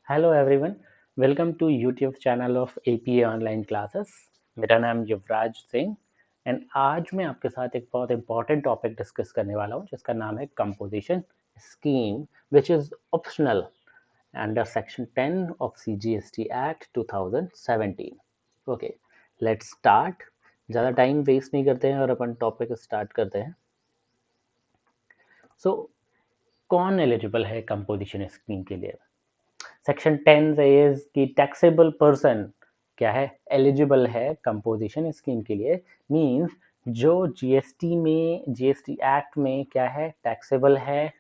Hello everyone, welcome to YouTube channel of APA online classes. मेरा नाम Yuvraj Singh and आज मैं आपके साथ एक बहुत इंपॉर्टेंट टॉपिक डिस्कस करने वाला हूँ जिसका नाम है composition scheme which is optional under section 10 of CGST act 2017। Okay, let's start. ज़्यादा टाइम वेस्ट नहीं करते हैं और अपन टॉपिक स्टार्ट करते हैं। सो कौन एलिजिबल है कंपोजिशन स्कीम के लिए? सेक्शन 10 सेज कि टैक्सेबल पर्सन क्या है, एलिजिबल है कंपोजिशन स्कीम के लिए। मींस जो जीएसटी एक्ट में क्या है, टैक्सेबल है,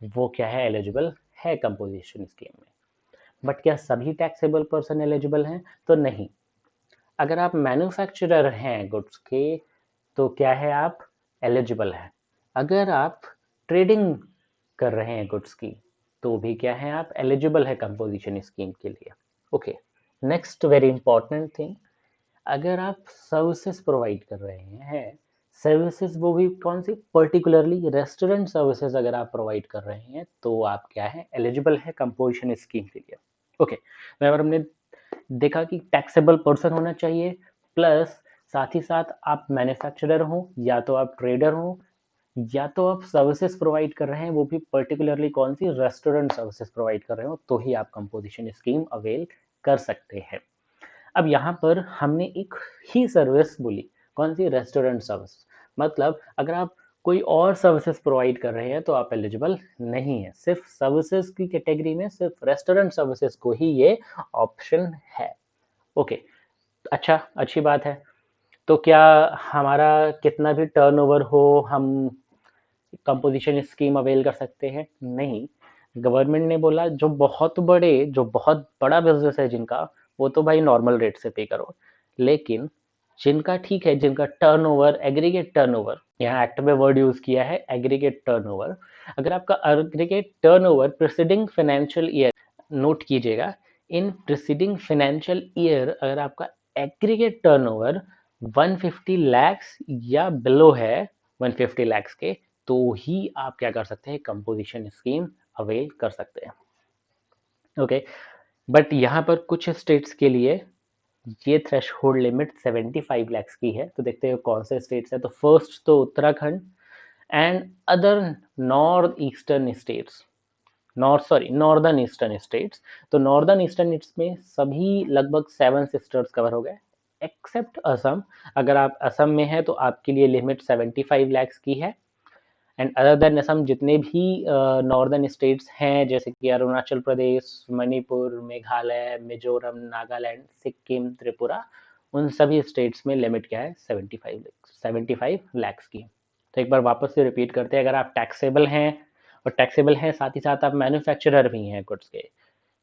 वो क्या है, एलिजिबल है कंपोजिशन स्कीम में। बट क्या सभी टैक्सेबल पर्सन एलिजिबल हैं? तो नहीं। अगर आप मैन्युफैक्चरर हैं गुड्स के तो क्या है, आप एलिजिबल हैं। अगर आप ट्रेडिंग कर रहे हैं गुड्स की तो भी क्या है, आप एलिजिबल है कंपोजिशन स्कीम के लिए। Okay, next very important thing, अगर आप सर्विसेज प्रोवाइड कर रहे हैं, सर्विसेज वो भी कौन सी, पर्टिकुलरली रेस्टोरेंट सर्विसेज अगर आप प्रोवाइड कर रहे हैं तो आप क्या है, एलिजिबल है कंपोजिशन स्कीम के लिए। ओके, अगर हमने देखा कि टैक्सेबल पर्सन होना चाहिए, प्लस साथ ही साथ आप मैन्युफैक्चरर हो या तो आप ट्रेडर हो या तो आप सर्विसेज प्रोवाइड कर रहे हैं, वो भी पर्टिकुलरली कौन सी, रेस्टोरेंट सर्विसेज प्रोवाइड कर रहे हो, तो ही आप कंपोजिशन स्कीम अवेल कर सकते हैं। अब यहाँ पर हमने एक ही सर्विस बोली, कौन सी, रेस्टोरेंट सर्विस। मतलब अगर आप कोई और सर्विसेज प्रोवाइड कर रहे हैं तो आप एलिजिबल नहीं है। सिर्फ सर्विसेज की कैटेगरी में सिर्फ रेस्टोरेंट सर्विसेज को ही ये ऑप्शन है। ओके, अच्छा, अच्छी बात है। तो क्या हमारा कितना भी टर्नओवर हो हम कंपोजिशन स्कीम अवेल कर सकते हैं? नहीं। गवर्नमेंट ने बोला जो बहुत बड़ा बिजनेस है जिनका, वो तो भाई नॉर्मल रेट से पे करो। लेकिन जिनका ठीक है, जिनका टर्नओवर, एग्रीगेट टर्नओवर, यहाँ एक्ट में वर्ड यूज किया है एग्रीगेट टर्नओवर। अगर आपका aggregate turnover preceding financial year, note कीजिएगा, इन प्रीसीडिंग फाइनेंशियल ईयर अगर आपका एग्रीगेट टर्नओवर 150 लाख्स या बिलो है 150 लाख्स के, तो ही आप क्या कर सकते हैं, कंपोजिशन स्कीम अवेल कर सकते हैं। ओके, बट यहाँ पर कुछ स्टेट्स के लिए ये थ्रेशहोल्ड लिमिट 75 लाख्स की है। तो देखते हैं कौन से स्टेट्स है। तो फर्स्ट तो Uttarakhand and other north eastern states, northern eastern states. तो नॉर्दर्न ईस्टर्न स्टेट्स में सभी लगभग 7 सिस्टर्स कवर हो गए एक्सेप्ट असम। अगर आप असम में है तो आपके लिए लिमिट 75 लाख्स की है। एंड अदर देन असम जितने भी नॉर्दर्न स्टेट्स हैं, जैसे कि अरुणाचल प्रदेश, मणिपुर, मेघालय, मिजोरम, नागालैंड, सिक्किम, त्रिपुरा, उन सभी स्टेट्स में लिमिट क्या है, 75 लैक्स की। तो एक बार वापस से रिपीट करते हैं, अगर आप टैक्सेबल हैं, और टैक्सेबल हैं साथ ही साथ आप मैन्युफैक्चरर भी हैं गुड्स के,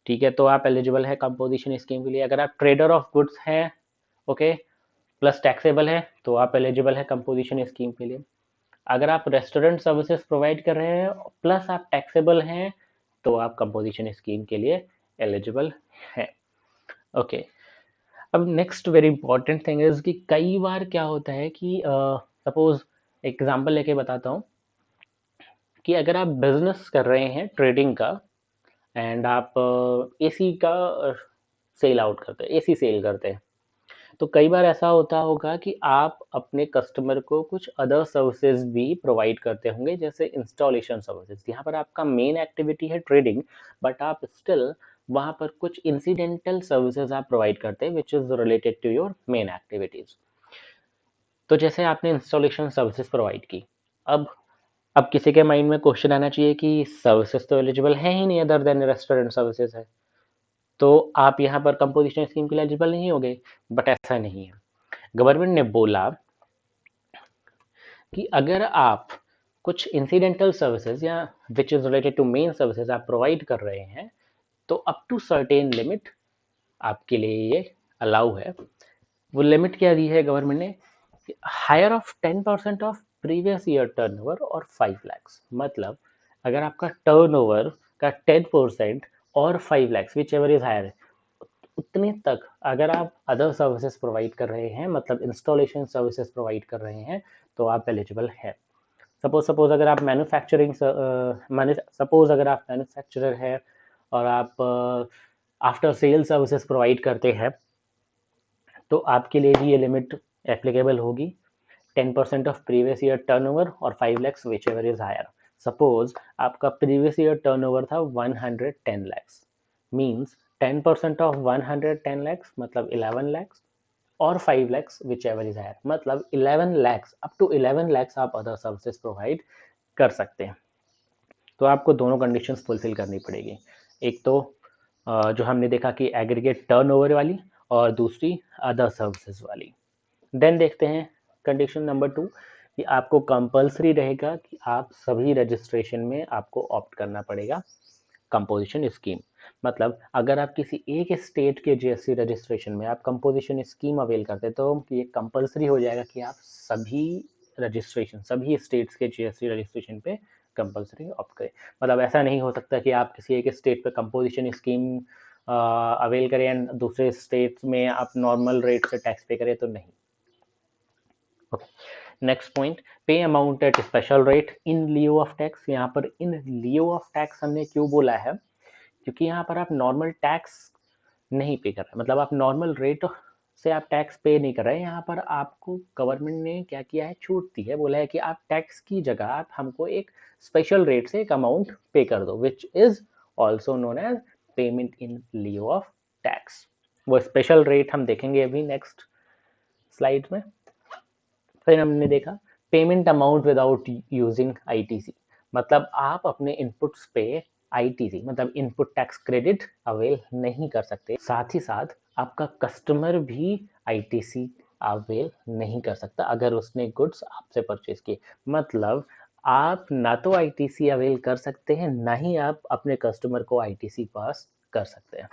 ठीक है, तो आप एलिजिबल है कंपोजिशन स्कीम के लिए। अगर आप ट्रेडर ऑफ गुड्स हैं, ओके, प्लस टैक्सेबल है, तो आप एलिजिबल है कंपोजिशन स्कीम के लिए। अगर आप रेस्टोरेंट सर्विसेज प्रोवाइड कर रहे हैं प्लस आप टैक्सेबल हैं, तो आप कंपोजिशन स्कीम के लिए एलिजिबल हैं। ओके, अब next very important thing is कि कई बार क्या होता है कि सपोज एग्जांपल लेके बताता हूँ कि अगर आप बिजनेस कर रहे हैं ट्रेडिंग का एंड आप एसी का सेल आउट करते हैं, एसी सेल करते हैं, तो कई बार ऐसा होता होगा कि आप अपने कस्टमर को कुछ अदर सर्विसेज भी प्रोवाइड करते होंगे, जैसे इंस्टॉलेशन सर्विसेज। यहाँ पर आपका मेन एक्टिविटी है ट्रेडिंग, बट आप स्टिल वहाँ पर कुछ इंसिडेंटल सर्विसेज आप प्रोवाइड करते हैं which is related to your main activities. तो जैसे आपने इंस्टॉलेशन सर्विसेज प्रोवाइड की, अब किसी के माइंड में क्वेश्चन आना चाहिए कि सर्विसेज तो एलिजिबल है ही नहीं, अदर देन रेस्टोरेंट सर्विसेज है, तो आप यहाँ पर कंपोजिशन स्कीम के लिए एलिजिबल नहीं हो गए। बट ऐसा नहीं है। गवर्नमेंट ने बोला कि अगर आप कुछ इंसिडेंटल सर्विसेज या which is related to main services आप प्रोवाइड कर रहे हैं, तो अप टू सर्टेन लिमिट आपके लिए ये अलाउ है। वो लिमिट क्या दी है गवर्नमेंट ने, higher of 10% of previous year turnover और 5 लाख्स। मतलब अगर आपका टर्नओवर का 10% और 5 lakhs whichever is higher, उतने तक अगर आप अदर सर्विसेज प्रोवाइड कर रहे हैं, मतलब इंस्टॉलेशन सर्विसेज प्रोवाइड कर रहे हैं, तो आप एलिजिबल है। सपोज अगर आप सपोज अगर आप मैन्युफैक्चरर है और आप आफ्टर सेल सर्विसेज प्रोवाइड करते हैं तो आपके लिए भी ये लिमिट एप्लीकेबल होगी 10% ऑफ प्रीवियस ईयर टर्नओवर और 5 lakhs whichever is higher. Suppose आपका प्रीवियस ईयर टर्नओवर था 110 lakhs, मीन्स 10% ऑफ 110 lakhs मतलब 11 lakhs और 5 lakhs whichever is higher मतलब 11 lakhs, अप टू 11 lakhs आप अदर सर्विसेज प्रोवाइड कर सकते हैं. तो आपको दोनों कंडीशंस फुलफिल करनी पड़ेगी. एक तो जो हमने देखा कि एग्रीगेट टर्नओवर वाली और दूसरी अदर सर्विसेज वाली. देन देखते हैं कंडीशन नंबर 2 कि आपको कंपलसरी रहेगा कि आप सभी रजिस्ट्रेशन में आपको ऑप्ट करना पड़ेगा कंपोजिशन स्कीम. मतलब अगर आप किसी एक स्टेट के जीएसटी रजिस्ट्रेशन में आप कंपोजिशन स्कीम अवेल करते हैं तो ये कंपलसरी हो जाएगा कि आप सभी स्टेट्स के जीएसटी रजिस्ट्रेशन पे कंपलसरी ऑप्ट करें. मतलब ऐसा नहीं हो सकता कि आप किसी एक स्टेट पे कंपोजिशन स्कीम अवेल करें एंड दूसरे स्टेट्स में आप नॉर्मल रेट से टैक्स पे करें, तो नहीं. नेक्स्ट पॉइंट, पे amount at special rate in lieu of tax. यहाँ पर इन लियो ऑफ टैक्स हमने क्यों बोला है, क्योंकि यहाँ पर आप नॉर्मल टैक्स नहीं पे कर रहे, मतलब आप नॉर्मल रेट से आप टैक्स पे नहीं कर रहे हैं. यहाँ पर आपको गवर्नमेंट ने क्या किया है, छूट दी है. बोला है कि आप टैक्स की जगह आप हमको एक स्पेशल रेट से एक अमाउंट पे कर दो, which is also known as payment in lieu of tax. वो स्पेशल रेट हम देखेंगे अभी नेक्स्ट स्लाइड में. फिर हमने देखा payment amount without using ITC. मतलब आप अपने इनपुट्स पे आईटीसी मतलब इनपुट टैक्स क्रेडिट अवेल नहीं कर सकते. साथ ही साथ आपका कस्टमर भी आईटीसी अवेल नहीं कर सकता अगर उसने गुड्स आपसे परचेज किए. मतलब आप ना तो आईटीसी अवेल कर सकते हैं, ना ही आप अपने कस्टमर को आईटीसी पास कर सकते हैं.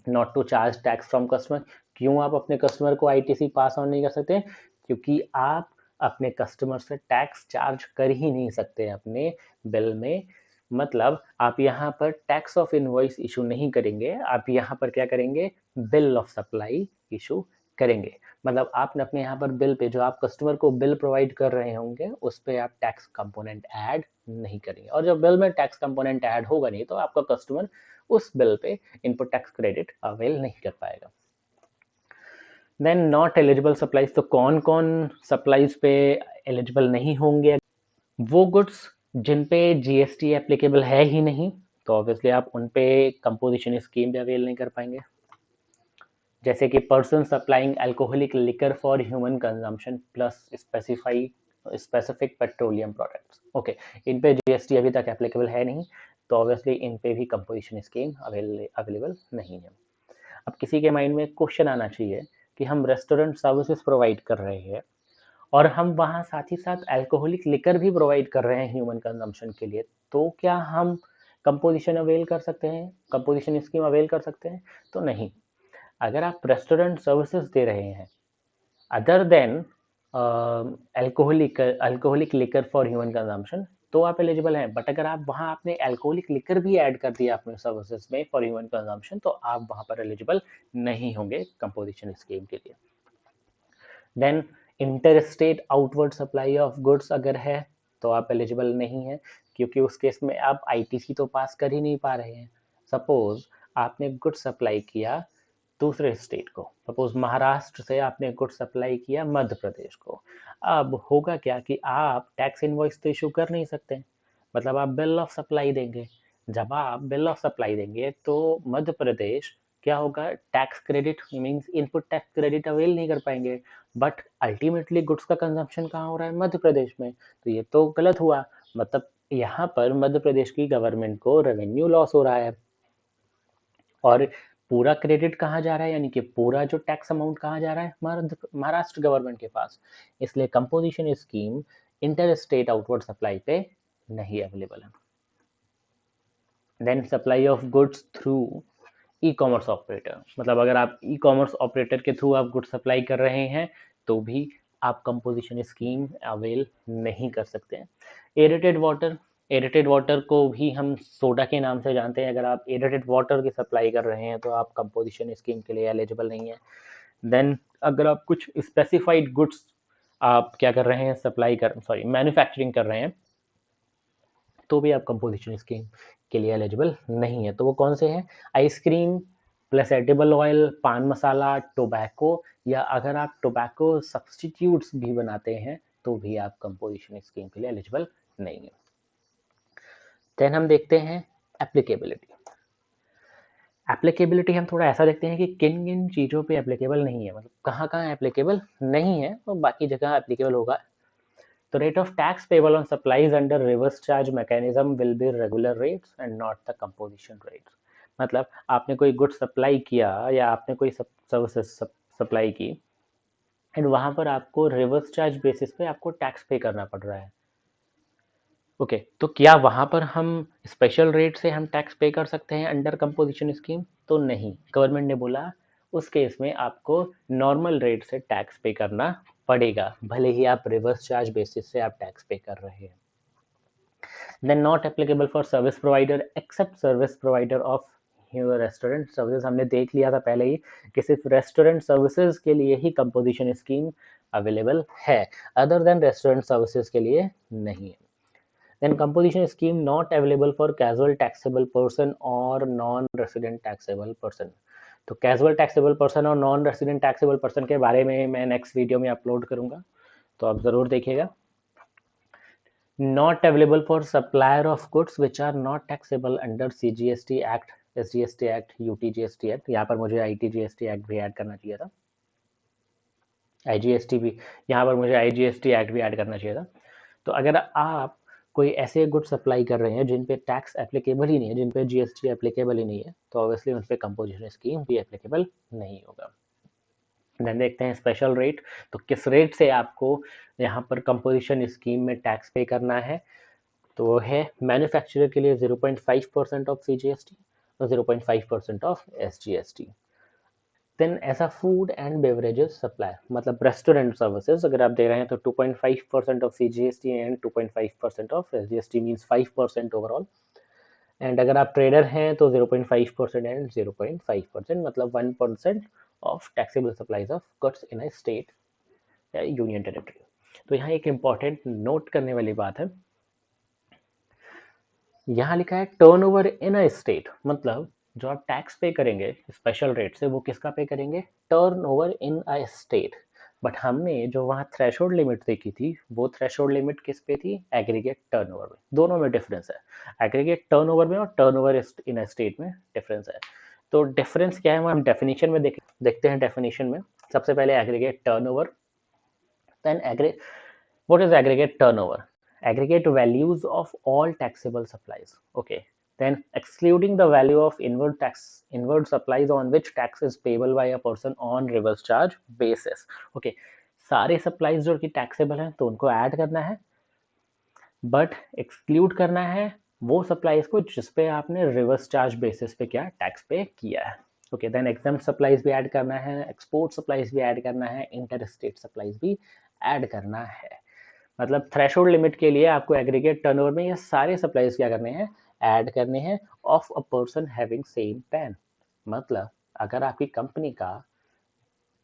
Not to charge tax from customer. क्यों आप अपने कस्टमर को आईटीसी पास ऑन नहीं कर सकते, क्योंकि आप अपने कस्टमर से टैक्स चार्ज कर ही नहीं सकते अपने बिल में. मतलब आप यहाँ पर टैक्स ऑफ इनवॉइस इशू नहीं करेंगे, आप यहाँ पर क्या करेंगे, बिल ऑफ सप्लाई इशू करेंगे. मतलब आपने अपने यहाँ पर बिल पे जो आप कस्टमर को बिल प्रोवाइड कर रहे होंगे उस पर आप टैक्स कंपोनेंट ऐड नहीं करेंगे. और जब बिल में टैक्स कंपोनेंट ऐड होगा नहीं तो आपका कस्टमर उस bill pay input tax credit avail नहीं कर पाएगा. Then not eligible supplies. तो कौन कौन सप्लाईज पे एलिजिबल नहीं होंगे, वो गुड्स जिन पे जीएसटी एप्लीकेबल है ही नहीं, तो ऑब्वियसली आप उन पे कंपोजिशन स्कीम भी अवेल नहीं कर पाएंगे. जैसे कि person supplying alcoholic liquor for human consumption plus specific petroleum products. Okay, इन पे जीएसटी अभी तक एप्लीकेबल है नहीं, तो ऑब्वियसली इन पे भी कंपोजिशन स्कीम अवेलेबल नहीं है. अब किसी के माइंड में क्वेश्चन आना चाहिए कि हम रेस्टोरेंट सर्विसेज प्रोवाइड कर रहे हैं और हम वहाँ साथ ही साथ अल्कोहलिक लिकर भी प्रोवाइड कर रहे हैं ह्यूमन कंजम्पशन के लिए, तो क्या हम कंपोजिशन अवेल कर सकते हैं, कंपोजिशन स्कीम अवेल कर सकते हैं? तो नहीं. अगर आप रेस्टोरेंट सर्विसेज दे रहे हैं other than alcoholic liquor for human consumption, तो आप एलिजिबल हैं. बट अगर आप वहाँ आपने अल्कोहलिक लिकर भी ऐड कर दिया अपने सर्विसेज में फॉर ह्यूमन कंजम्पशन, तो आप वहाँ पर एलिजिबल नहीं होंगे कंपोजिशन स्कीम के लिए. Then inter state outward supply of goods अगर है तो आप एलिजिबल नहीं है, क्योंकि उस केस में आप आईटीसी तो पास कर ही नहीं पा रहे हैं. सपोज आपने गुड्स सप्लाई किया दूसरे स्टेट को, सपोज महाराष्ट्र से आपने गुड सप्लाई किया मध्य प्रदेश को. अब होगा क्या कि आप टैक्स इनवॉइस तो इशू कर नहीं सकते, मतलब आप बिल ऑफ सप्लाई देंगे. जब आप बिल ऑफ सप्लाई देंगे तो मध्य प्रदेश क्या होगा, tax credit means input tax credit avail नहीं कर पाएंगे. बट अल्टीमेटली गुड्स का कंजम्पशन कहाँ हो रहा है, मध्य प्रदेश में. तो ये तो गलत हुआ. मतलब यहाँ पर मध्य प्रदेश की गवर्नमेंट को रेवेन्यू लॉस हो रहा है और पूरा क्रेडिट कहाँ जा रहा है, यानी कि पूरा जो टैक्स अमाउंट कहाँ जा रहा है, महाराष्ट्र गवर्नमेंट के पास. इसलिए composition scheme inter state outward supply पे नहीं अवेलेबल है. Then supply of goods through e commerce operator. मतलब अगर आप ई कॉमर्स ऑपरेटर के थ्रू आप गुड्स सप्लाई कर रहे हैं तो भी आप कंपोजिशन स्कीम अवेल नहीं कर सकते हैं. एरेटेड वाटर को भी हम सोडा के नाम से जानते हैं. अगर आप एरेटेड वाटर की सप्लाई कर रहे हैं तो आप कंपोजिशन स्कीम के लिए एलिजिबल नहीं है. देन अगर आप कुछ स्पेसिफाइड गुड्स आप क्या कर रहे हैं, मैन्युफैक्चरिंग कर रहे हैं, तो भी आप कंपोजिशन स्कीम के लिए एलिजिबल नहीं है। तो वो कौन से हैं? आइसक्रीम प्लस एडिबल ऑयल, पान मसाला, टोबैको, या अगर आप टोबैको सब्सटीट्यूट्स भी बनाते हैं तो भी आप कंपोजिशन स्कीम के लिए एलिजिबल नहीं है। देन हम देखते हैं एप्लीकेबिलिटी। एप्लीकेबिलिटी हम थोड़ा ऐसा देखते हैं कि किन किन चीज़ों पे एप्लीकेबल नहीं है, मतलब कहाँ कहाँ एप्लीकेबल नहीं है और बाकी जगह एप्लीकेबल होगा। तो rate of tax payable on supplies under reverse charge mechanism will be regular rates and not the composition rates. मतलब आपने कोई गुड सप्लाई किया या आपने कोई सर्विसेज सप्लाई की एंड वहाँ पर आपको रिवर्स चार्ज बेसिस पे आपको टैक्स पे करना पड़ रहा है। ओके तो क्या वहाँ पर हम स्पेशल रेट से हम टैक्स पे कर सकते हैं अंडर कंपोजिशन स्कीम? तो नहीं, गवर्नमेंट ने बोला उस केस में आपको नॉर्मल रेट से टैक्स पे करना पड़ेगा, भले ही आप रिवर्स चार्ज बेसिस से आप टैक्स पे कर रहे हैं। Then not applicable for service provider except service provider of restaurant services. हमने देख लिया था पहले ही कि सिर्फ रेस्टोरेंट सर्विसेज के लिए ही कंपोजिशन स्कीम अवेलेबल है, अदर देन रेस्टोरेंट सर्विसेज के लिए नहीं है। Then composition scheme not available for casual taxable person or non-resident taxable person। तो कैजुअल टैक्सेबल पर्सन और नॉन रेसिडेंट टैक्सेबल पर्सन के बारे में मैं नेक्स्ट वीडियो में अपलोड करूंगा, तो आप ज़रूर देखिएगा। Not available for supplier of goods which are not taxable under CGST act, SGST act, UTGST act. यहाँ पर मुझे ITGST एक्ट भी ऐड करना चाहिए था, IGST भी, यहाँ पर मुझे IGST एक्ट भी ऐड करना चाहिए था। तो अगर आप कोई ऐसे गुड सप्लाई कर रहे हैं जिन पे टैक्स एप्लीकेबल ही नहीं है, जिन पे GST एप्लीकेबल ही नहीं है, तो ऑब्वियसली उन पे कंपोजिशन स्कीम भी एप्लीकेबल नहीं होगा। देन देखते हैं स्पेशल रेट। तो किस रेट से आपको यहाँ पर कंपोजिशन स्कीम में टैक्स पे करना है? तो वो है मैन्युफैक्चरर के लिए 0.5% ऑफ CGST और 0.5% ऑफ SGST। देन ऐसा फूड एंड बेवरेजेस सप्लाई, मतलब रेस्टोरेंट सर्विसेज अगर आप दे रहे हैं तो 2.5% of CGST and 2.5% of SGST, means 5% overall. And अगर आप ट्रेडर हैं तो 0.5% एंड 0.5%, मतलब 1% of taxable supplies of goods in a state या यूनियन टेरिटरी। तो यहाँ एक इम्पॉर्टेंट नोट करने वाली बात है, यहाँ लिखा है टर्नओवर इन अ स्टेट, मतलब जो आप टैक्स पे करेंगे स्पेशल रेट से वो किसका पे करेंगे? Turnover in a state. But हमने जो वहाँ थ्रेशोल्ड लिमिट देखी थी वो थ्रेशोल्ड लिमिट किस पे थी? एग्रीगेट टर्नओवर में। दोनों में डिफरेंस है, एग्रीगेट टर्नओवर में और टर्नओवर इन अ स्टेट में डिफरेंस है। तो डिफरेंस क्या है वो हम डेफिनेशन में देखते हैं। डेफिनेशन में सबसे पहले aggregate turnover, then what is aggregate turnover? Aggregate values of all taxable supplies. Okay. Then excluding the value of inward supplies on which tax is payable by a person on reverse charge basis. Okay. सारे supplies जो कि taxable हैं तो उनको add करना है, but exclude करना है वो supplies को जिस पे आपने reverse charge basis पे क्या tax पे किया है। ओके देन exempt supplies भी ऐड करना है, export supplies भी ऐड करना है, interstate supplies भी ऐड करना है। मतलब थ्रेशोल्ड लिमिट के लिए आपको एग्रीगेट टर्नओवर में ये सारे सप्लाईज क्या करने हैं? ऐड करने हैं of a person having same pan. मतलब अगर आपकी कंपनी का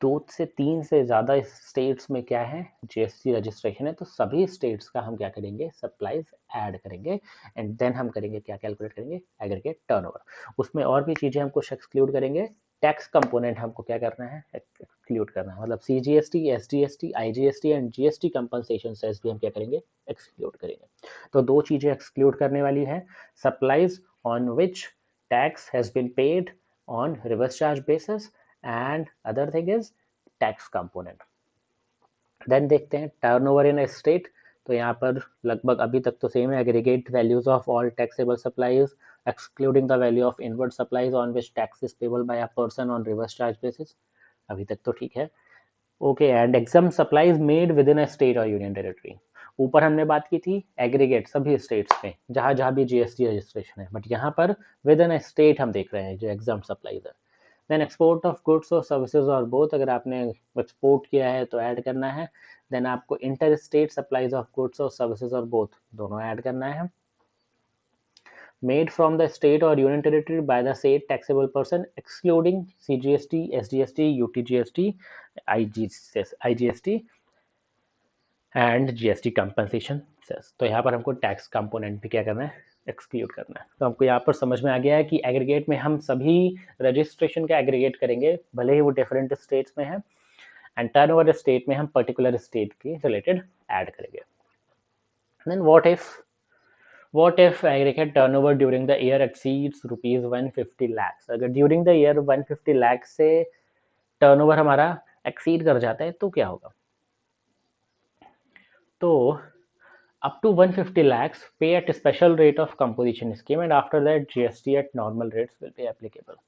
2 से 3 से ज़्यादा स्टेट्स में क्या है GST रजिस्ट्रेशन है, तो सभी स्टेट्स का हम क्या करेंगे? सप्लाईज ऐड करेंगे एंड देन हम करेंगे क्या? कैलकुलेट करेंगे एग्रीगेट टर्नओवर। उसमें और भी चीज़ें हम कुछ एक्सक्लूड करेंगे, टैक्स कंपोनेंट हमको क्या करना है? एक्सक्लूड करना है, मतलब CGST, SGST, IGST and GST compensation cess भी हम क्या करेंगे? एक्सक्लूड करेंगे। तो दो चीज़ें एक्सक्लूड करने वाली है, supplies on which tax has been paid on reverse charge basis and other thing is tax component। then देखते हैं turnover in a state। तो यहाँ पर लगभग अभी तक तो सेम है, aggregate values of all taxable supplies excluding the value of inward supplies on which tax is payable by a person on reverse charge basis, अभी तक तो ठीक है। Okay and exempt supplies made within a state or union territory। ऊपर हमने बात की थी एग्रीगेट सभी स्टेट्स में जहाँ जहाँ भी GST रजिस्ट्रेशन है, बट यहाँ पर विद इन अ स्टेट हम देख रहे हैं जो exempt supplies है। देन एक्सपोर्ट ऑफ गुड्स और सर्विसेज और बोथ, अगर आपने एक्सपोर्ट किया है तो ऐड करना है। देन आपको inter state supplies of goods और सर्विसेज और बोथ दोनों ऐड करना है। made from the state or union territory by the state taxable person excluding CGST, SGST, UTGST, IGST and GST compensation तो यहाँ पर हमको टैक्स कंपोनेंट भी क्या करना है, एक्सक्लूड करना है। तो हमको यहाँ पर समझ में आ गया है कि एग्रीगेट में हम सभी रजिस्ट्रेशन का एग्रीगेट करेंगे, भले ही वो डिफरेंट स्टेट्स में है, एंड टर्नओवर स्टेट में हम पर्टिकुलर स्टेट के रिलेटेड ऐड करेंगे। Then what if aggregate turnover during the year exceeds rupees 150 lakhs? अगर during the year 150 lakhs से टर्नओवर हमारा एक्सीड कर जाता है तो क्या होगा? तो up to 150 lakhs pay at a special rate of composition scheme and after that GST at normal rates will be applicable.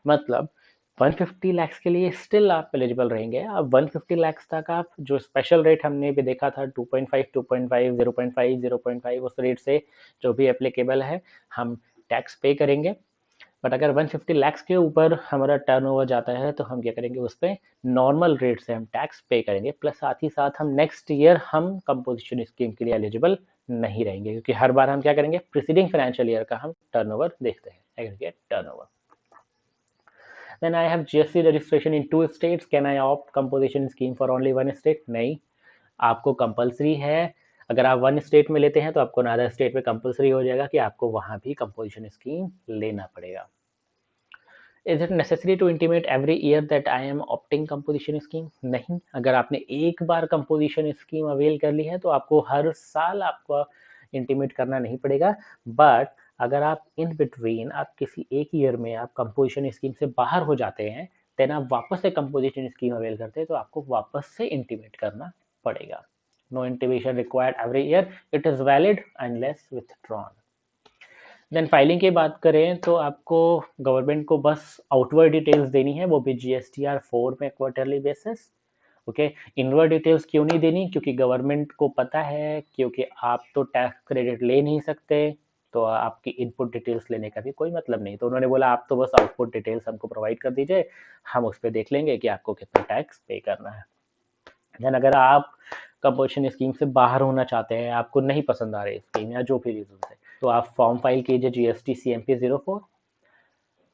मतलब 150 लाख के लिए स्टिल आप एलिजिबल रहेंगे। अब 150 लाख तक आप जो स्पेशल रेट हमने भी देखा था 2.5, 2.5, 0.5, 0.5 उस रेट से जो भी एप्लीकेबल है हम टैक्स पे करेंगे। बट अगर 150 लाख के ऊपर हमारा टर्नओवर जाता है तो हम क्या करेंगे, उस पर नॉर्मल रेट से हम टैक्स पे करेंगे, प्लस साथ ही साथ हम नेक्स्ट ईयर हम कंपोजिशन स्कीम के लिए एलिजिबल नहीं रहेंगे, क्योंकि हर बार हम क्या करेंगे, प्रीसीडिंग फाइनेंशियल ईयर का हम टर्नओवर देखते हैं, aggregate turnover. Then I have GST registration in 2 states. Can I opt composition scheme for only 1 state? नहीं, आपको कंपलसरी है। अगर आप 1 स्टेट में लेते हैं तो आपको अनदर स्टेट में कंपलसरी हो जाएगा कि आपको वहां भी कंपोजिशन स्कीम लेना पड़ेगा। Is it necessary to intimate every year that I am opting composition scheme? नहीं, अगर आपने एक बार कंपोजिशन स्कीम अवेल कर ली है तो आपको हर साल आपको इंटीमेट करना नहीं पड़ेगा। बट अगर आप इन बिटवीन आप किसी एक ईयर में आप कंपोजिशन स्कीम से बाहर हो जाते हैं, देन आप वापस से कंपोजिशन स्कीम अवेल करते हैं तो आपको वापस से इंटीमेट करना पड़ेगा। No intimation required every year, it is valid unless withdrawn. Then filing की बात करें तो आपको गवर्नमेंट को बस आउटवर्ड डिटेल्स देनी है, वो भी GSTR 4 में quarterly basis. Okay, inward details क्यों नहीं देनी, क्योंकि गवर्नमेंट को पता है, क्योंकि आप तो टैक्स क्रेडिट ले नहीं सकते, तो आपकी इनपुट डिटेल्स लेने का भी कोई मतलब नहीं। तो उन्होंने बोला आप तो बस आउटपुट डिटेल्स हमको प्रोवाइड कर दीजिए, हम उस पर देख लेंगे कि आपको कितना टैक्स पे करना है। देन अगर आप कंपोजिशन स्कीम से बाहर होना चाहते हैं, आपको नहीं पसंद आ रही स्कीम या जो भी रीजन है, तो आप फॉर्म फाइल कीजिए GST CMP 04।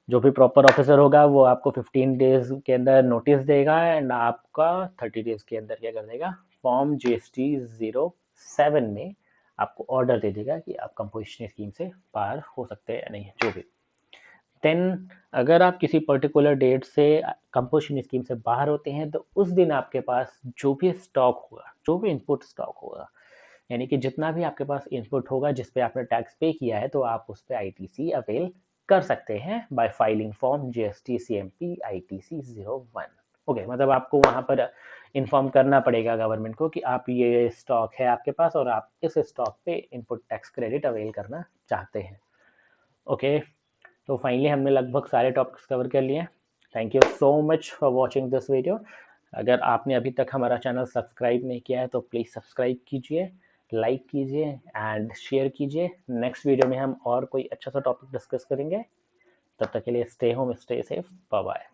जो भी प्रॉपर ऑफिसर होगा वो आपको 15 डेज के अंदर नोटिस देगा एंड आपका 30 डेज के अंदर क्या कर देगा, फॉर्म GST 07 में आपको ऑर्डर दे देगा कि आप कंपोजिशन स्कीम से बाहर हो सकते हैं या नहीं, जो भी। देन अगर आप किसी पर्टिकुलर डेट से कंपोजिशन स्कीम से बाहर होते हैं तो उस दिन आपके पास जो भी स्टॉक होगा, जो भी इनपुट स्टॉक होगा, यानी कि जितना भी आपके पास इनपुट होगा जिस पे आपने टैक्स पे किया है, तो आप उस पे ITC अवेल कर सकते हैं bye filing form GST CMP ITC 01। Okay, मतलब आपको वहां पर इन्फॉर्म करना पड़ेगा गवर्नमेंट को कि आप ये स्टॉक है आपके पास और आप इस स्टॉक पे इनपुट टैक्स क्रेडिट अवेल करना चाहते हैं। ओके, तो फाइनली हमने लगभग सारे टॉपिक्स कवर कर लिए। Thank you so much for watching this video. अगर आपने अभी तक हमारा चैनल सब्सक्राइब नहीं किया है तो प्लीज़ सब्सक्राइब कीजिए, लाइक कीजिए एंड शेयर कीजिए। नेक्स्ट वीडियो में हम और कोई अच्छा सा टॉपिक डिस्कस करेंगे। तब तक के लिए stay home, stay safe, bye bye.